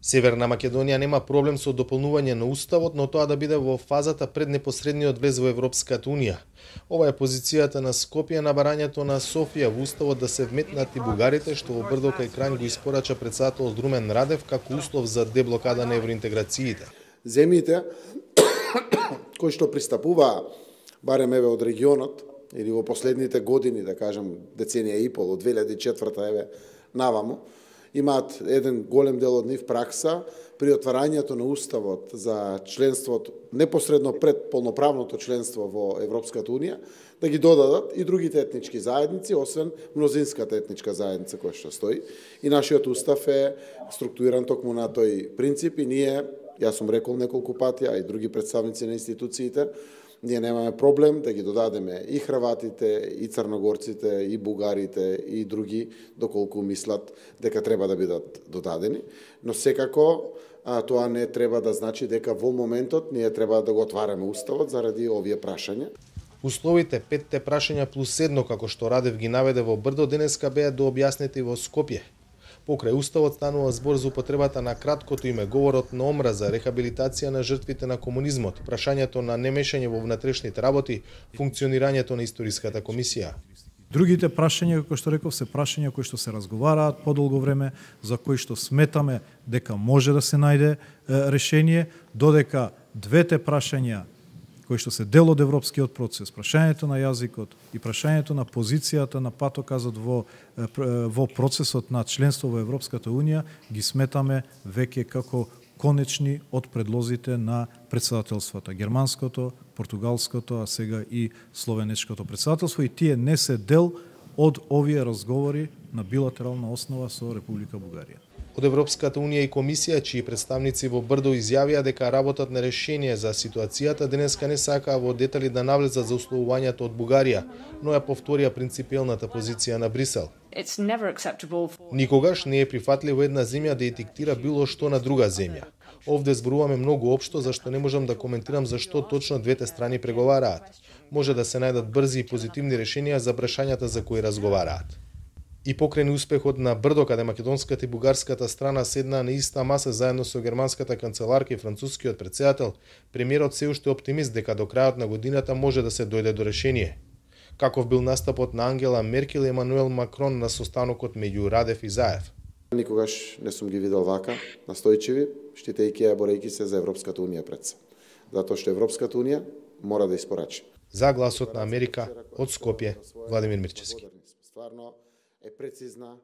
Северна Македонија нема проблем со дополнување на уставот, но тоа да биде во фазата пред непосредниот влез во Европската унија. Ова е позицијата на Скопје на барањето на Софија во уставот да се вметнат и бугарите, што во Брдо кај Крањ го испорача претседател Румен Радев како услов за деблокада на евроинтеграциите. Земјите кои што пристапуваа барем еве од регионот или во последните години, да кажем деценија и пол, од 2004 еве наваму, имаат еден голем дел од нив пракса при отварањето на уставот за членството непосредно пред полноправното членство во Европската унија, да ги додадат и другите етнички заедници, освен мнозинската етничка заедница која што стои. И нашиот устав е структуриран токму на тој принцип и ние, јас сум рекол неколку пати, а и други представници на институциите, ние немаме проблем да ги додадеме и хрватите, и црногорците, и бугарите, и други, доколку мислат дека треба да бидат додадени. Но секако тоа не треба да значи дека во моментот ние треба да го отвараме уставот заради овие прашања. Условите 5 прашања плюс 1, како што Радев ги наведе во Брдо, денеска беа дообјаснети во Скопје. Покрај уставот станува збор за употребата на краткото име, говорот на омраза, рехабилитација на жртвите на комунизмот, прашањето на немешање во внатрешните работи, функционирањето на историската комисија. Другите прашања, како што реков, се прашања кои што се разговараат подолго време, за кои што сметаме дека може да се најде решение, додека двете прашања кои што се дел од европскиот процес, прашањето на јазикот и прашањето на позицијата на патоказот во процесот на членство во Европската унија, ги сметаме веќе како конечни од предлозите на претседателството, германското, португалското, а сега и словенечкото претседателство, и тие не се дел од овие разговори на билатерална основа со Република Бугарија. Од Европската унија и комисија, чии представници во Брдо изјавија дека работат на решение за ситуацијата, денеска не сакаа во детали да навлезат за условувањето од Бугарија, но ја повторија принципиелната позиција на Брисел. Никогаш не е прифатливо една земја да етиктира било што на друга земја. Овде зборуваме многу општо, зашто не можам да коментирам зашто точно двете страни преговараат. Може да се најдат брзи и позитивни решенија за прашањата за кои разговараат. И покрај успехот на Брдо, каде македонската и бугарската страна седнаа на иста маса заедно со германската канцеларка и францускиот претседател, премиерот се уште оптимист дека до крајот на годината може да се дојде до решение. Каков бил настапот на Ангела Меркел и Емануел Макрон на состанокот меѓу Радев и Заев? Никогаш не сум ги видел вака настојчиви, штитејќи ја борејќи се за Европската унија пред се. Затоа што Европската унија мора да испорачи. За гласот на Америка од Скопје, Владимир Мирчевски. Стварно е прецизна,